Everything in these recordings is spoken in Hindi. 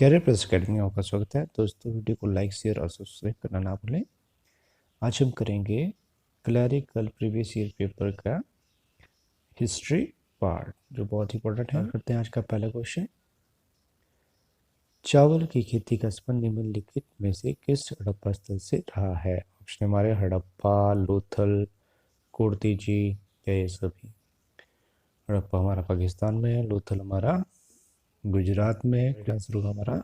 कैरियर प्लस अकेडमी में आपका स्वागत है। दोस्तों, वीडियो को लाइक शेयर और सब्सक्राइब करना ना भूलें। आज हम करेंगे क्लैरिकल प्रीवियस ईयर पेपर का हिस्ट्री पार्ट, जो बहुत इंपॉर्टेंट है। करते हैं आज का पहला क्वेश्चन। चावल की खेती का संबंध निम्नलिखित में से किस हड़प्पा स्थल से रहा है? ऑप्शन हमारे हड़प्पा, लोथल, कोर्तीजी या ये सभी। हड़प्पा हमारा पाकिस्तान में है, लोथल हमारा गुजरात में है। क्या आंसर होगा हमारा?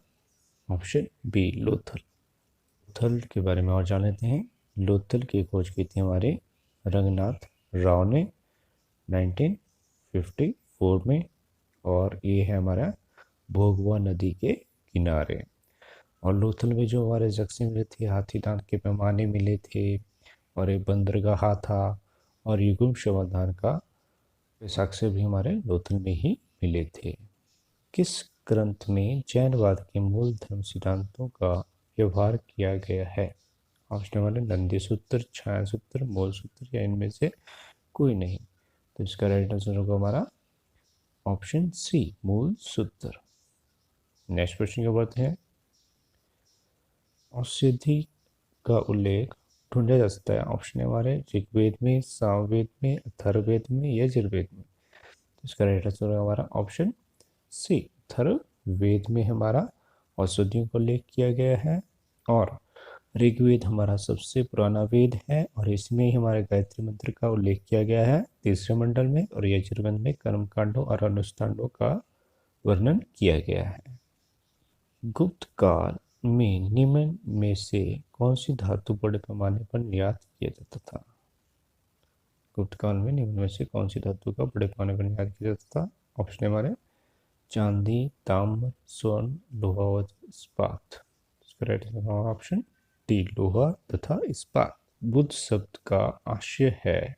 Option B, Lothal. लोथल के बारे में और जान लेते हैं। लोथल की खोज की थी हमारे रंगनाथ राव ने 1954 में, और ये है हमारा भोगवा नदी के किनारे। और लोथल में जो हमारे जख्सी मिले थे, हाथी दांत के पैमाने मिले थे, और एक बंदरगाह था, और युगम समाधान का साक्ष्य भी हमारे लोथल में ही मिले थे। किस ग्रंथ में जैनवाद के मूल धर्म सिद्धांतों का व्यवहार किया गया है? ऑप्शन वाले नंदी सूत्र, छाया सूत्र, मूल सूत्र या इनमें से कोई नहीं। तो इसका राइट आंसर होगा हमारा ऑप्शन सी, मूल सूत्र। नेक्स्ट क्वेश्चन की बात है। औषधि का उल्लेख ढूंढा जा सकता है। ऑप्शन है हमारे ऋग्वेद में, सामवेद में, अथर्ववेद में या यजुर्वेद में। तो इसका राइट आंसर होगा हमारा ऑप्शन सी, अथर्ववेद में हमारा औषधियों का उल्लेख किया गया है। और ऋग्वेद हमारा सबसे पुराना वेद है, और इसमें ही हमारे गायत्री मंत्र का उल्लेख किया गया है तीसरे मंडल में, और यजुर्वेद में कर्मकांडों और अनुष्ठानों का वर्णन किया गया है। गुप्त काल में निम्न में से कौन सी धातु बड़े पैमाने पर निर्यात किया जाता था? गुप्त काल में निम्न में से कौन सी धातु का बड़े पैमाने पर निर्यात किया जाता था? ऑप्शन हमारे चांदी, ताम्र, स्वर्ण, लोहा और इस्पात। इसका राइट आंसर ऑप्शन डी, लोहा तथा इस्पात। बुद्ध शब्द का आशय है।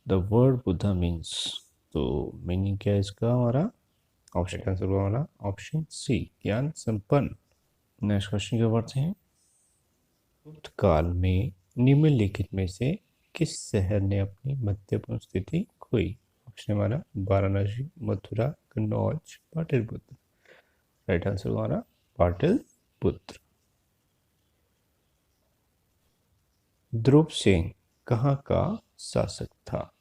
The word Buddha means. तो मीनिंग क्या है इसका हमारा? ऑप्शन आंसर हुआ हमारा ऑप्शन सी, ज्ञान संपन्न। नेक्स्ट क्वेश्चन की बढ़ते हैं। गुप्त काल में निम्नलिखित में से किस शहर ने अपनी महत्वपूर्ण स्थिति खोई? ऑप्शन हमारा वाराणसी, मथुरा, कन्नौज, पाटलिपुत्र। राइट आंसर हमारा पाटलिपुत्र। ध्रुवसेन कहाँ का शासक था?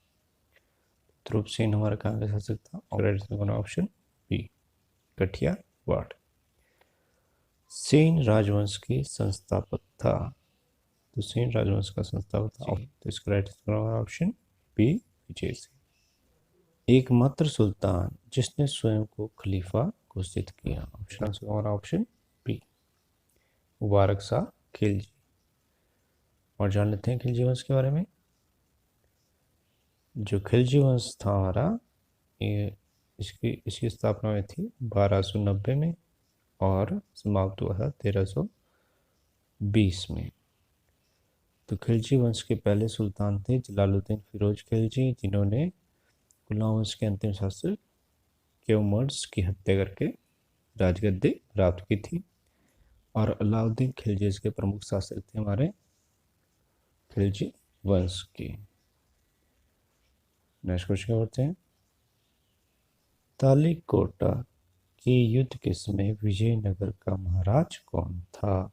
ध्रुवसेन हमारा कहाँ का शासक था? Option B, Kathiawar. सेन राजवंश के संस्थापक था। तो सेन राजवंश का संस्थापक था। तो इसका right answer option B, Vijay Singh. एकमात्र सुल्तान जिसने स्वयं को खलीफा घोषित किया। ऑप्शन आंसर हमारा ऑप्शन बी, मुबारक शाह खिलजी। और जान लेते हैं खिलजी वंश के बारे में। जो खिलजी वंश था हमारा, ये इसकी स्थापना हुई थी 1290 में, और समाप्त हुआ था 1320 में। तो खिलजी वंश के पहले सुल्तान थे जलालुद्दीन फिरोज खिलजी, जिन्होंने गुलाम वंश के अंतिम शासक केवमर्स की हत्या करके राजगद्दी प्राप्त की थी। और अलाउद्दीन खिलजी इसके प्रमुख शासक थे हमारे खिलजी वंश के। नेक्स्ट क्वेश्चन बढ़ते हैं। तालिकोटा के युद्ध के समय विजयनगर का महाराज कौन था?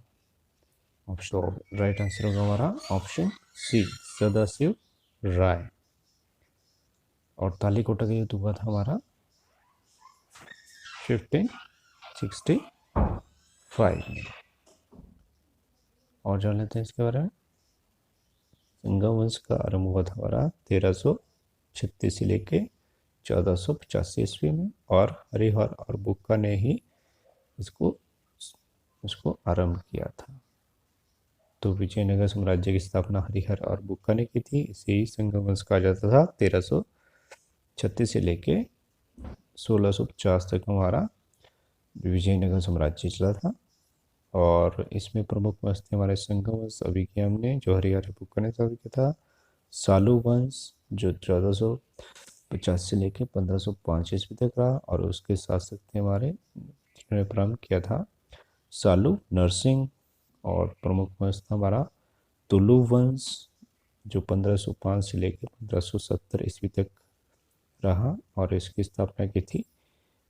ऑप्शन राइट आंसर होगा हमारा ऑप्शन सी, सदाशिव राय। और तालिकोटा का युद्ध हुआ था हमारा 1565 में। और जान लेते हैं इसके बारे में। संगम वंश का आरंभ हुआ था हमारा 1336 से लेके 1485 ईस्वी में, और हरिहर और बुक्का ने ही इसको आरंभ किया था। तो विजयनगर साम्राज्य की स्थापना हरिहर और बुक्का ने की थी। इसे ही संगम वंश कहा जाता था। 1336 से लेके 1650 तक हमारा विजयनगर साम्राज्य चला था। और इसमें प्रमुख वंश थे हमारे संगम वंश अभिज्ञान ने, जो हरिहर बुक्का ने स्थापित किया था। सालू वंश जो 1450 से लेकर 1505 ईस्वी तक रहा, और उसके शासक थे हमारे, जिन्होंने प्रारंभ किया था, सालू नरसिंह। और प्रमुख वंश था हमारा तुलु वंश, जो 1505 से लेकर 1570 ईस्वी तक रहा, और इसकी स्थापना की थी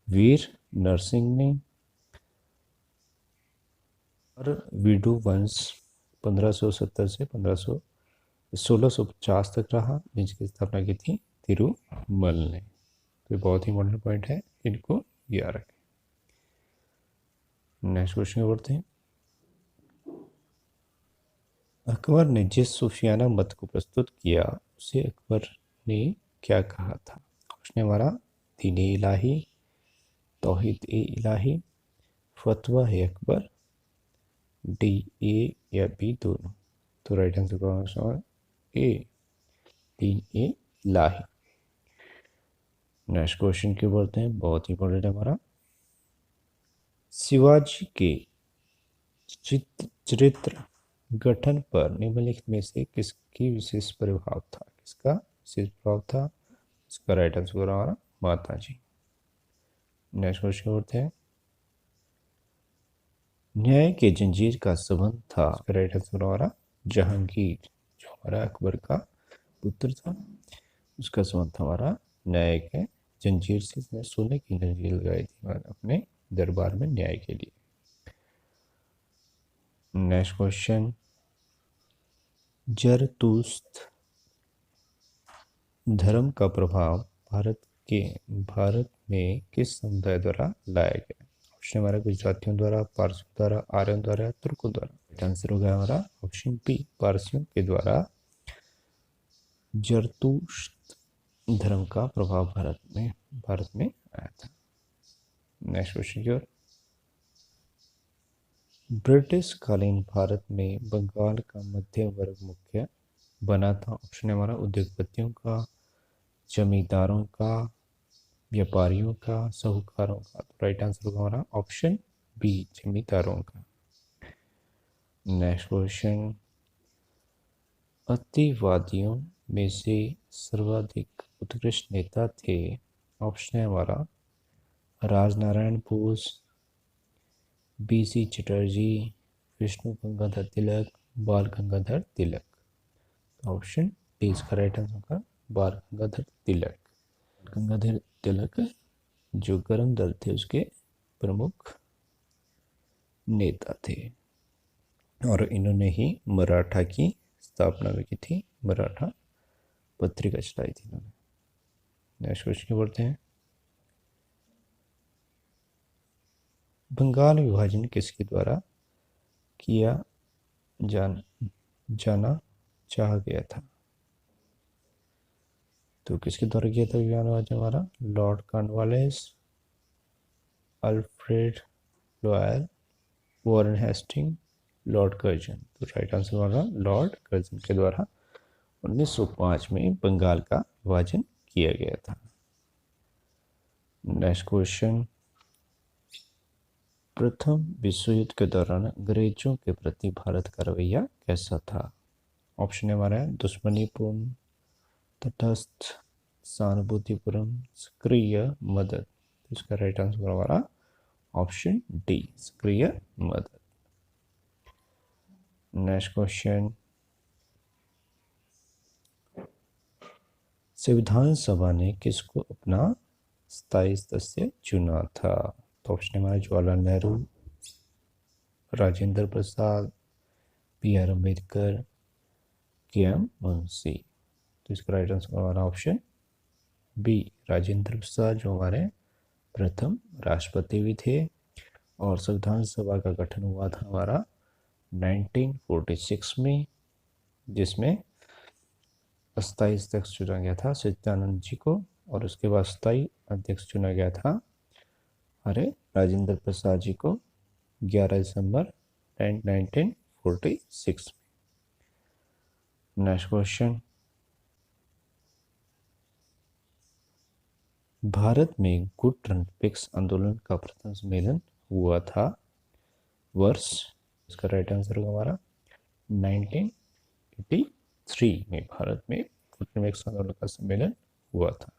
वीर नरसिंह ने। और वीडू वंश 1570 से 1650 तक रहा, जिसकी स्थापना की थी तिरुमल ने। तो ये बहुत ही इंपॉर्टेंट पॉइंट है, इनको याद रखें। नेक्स्ट क्वेश्चन बढ़ते हैं। अकबर ने जिस सूफियाना मत को प्रस्तुत किया उसे अकबर ने क्या कहा था? ऑप्शन हमारा दीन इलाही, तौहीद ए इलाही, फतवा है अकबर, डी ए या बी दोनों। तो राइट आंसर का option A, Deen A Ilahi. Next question की बढ़ते हैं, बहुत ही इंपॉर्टेंट है हमारा। शिवाजी के चरित्र गठन पर निम्नलिखित में से किसकी विशेष प्रभाव था? किसका विशेष प्रभाव था? इसका राइट आंसर हमारा माता जी। नेक्स्ट क्वेश्चन बढ़ते हैं। न्याय के जंजीर का संबंध था, इसका राइट आंसर हमारा जहांगीर, जो हमारा अकबर का पुत्र था, उसका संबंध था हमारा न्याय के जंजीर से। इसने सोने की जंजीर लगाई थी अपने दरबार में न्याय के लिए। नेक्स्ट क्वेश्चन, जरतुस्त्र धर्म का प्रभाव भारत में किस समुदाय द्वारा लाया गया? ऑप्शन हमारा गुजरातियों द्वारा, पारसियों द्वारा, आर्यों द्वारा, तुर्कों द्वारा। आंसर हो गया हमारा ऑप्शन बी, पारसियों के द्वारा जरतुस्त्र धर्म का प्रभाव भारत में आया था। नेक्स्ट क्वेश्चन की ओर। ब्रिटिश कालीन भारत में बंगाल का मध्य वर्ग मुख्य बना था। ऑप्शन हमारा उद्योगपतियों का, जमींदारों का, व्यापारियों का, साहूकारों का। तो राइट आंसर होगा हमारा ऑप्शन बी, जमींदारों का। नेक्स्ट क्वेश्चन, अतिवादियों में से सर्वाधिक उत्कृष्ट नेता थे। ऑप्शन है हमारा राजनारायण बोस, बीसी चटर्जी, विष्णु गंगाधर तिलक, बाल गंगाधर तिलक। ऑप्शन डी इसका राइट आंसर होगा बाल गंगाधर तिलक। गंगाधर तिलक जो गरम दल थे उसके प्रमुख नेता थे, और इन्होंने ही मराठा की स्थापना भी की थी, मराठा पत्रिका चलाई थी इन्होंने। नेक्स्ट क्वेश्चन बढ़ते हैं। बंगाल विभाजन किसके द्वारा किया जाना चाहा गया था? तो किसके द्वारा किया था विभाजन हमारा? Lord Cornwallis, Alfred Lyall, Warren Hastings, Lord Curzon. तो राइट आंसर हमारा लॉर्ड कर्जन के द्वारा 1905 में बंगाल का विभाजन किया गया था। नेक्स्ट क्वेश्चन, प्रथम विश्व युद्ध के दौरान अंग्रेजों के प्रति भारत का रवैया कैसा था? ऑप्शन हमारा है दुश्मनीपूर्ण, तटस्थ, सहानुभूतिपूर्ण, सक्रिय, मदद। इसका राइट आंसर हमारा ऑप्शन डी, सक्रिय मदद। नेक्स्ट क्वेश्चन, संविधान सभा ने किसको अपना स्थायी सदस्य चुना था? तो ऑप्शन हमारा जवाहरलाल नेहरू, राजेंद्र प्रसाद, बी आर अम्बेडकर, के एम मुंशी। तो इसका राइट आंसर हमारा ऑप्शन बी, राजेंद्र प्रसाद, जो हमारे प्रथम राष्ट्रपति भी थे। और संविधान सभा का गठन हुआ था हमारा 1946 में, जिसमें अस्थायी अध्यक्ष चुना गया था सच्चिदानंद जी को, और उसके बाद स्थायी अध्यक्ष चुना गया था हमारे राजेंद्र प्रसाद जी को 11 दिसंबर 1946 में। नेक्स्ट क्वेश्चन, भारत में गुड पिक्स आंदोलन का प्रथम सम्मेलन हुआ था वर्ष? इसका राइट आंसर होगा हमारा 1983 में भारत में गुड पिक्स आंदोलन का सम्मेलन हुआ था।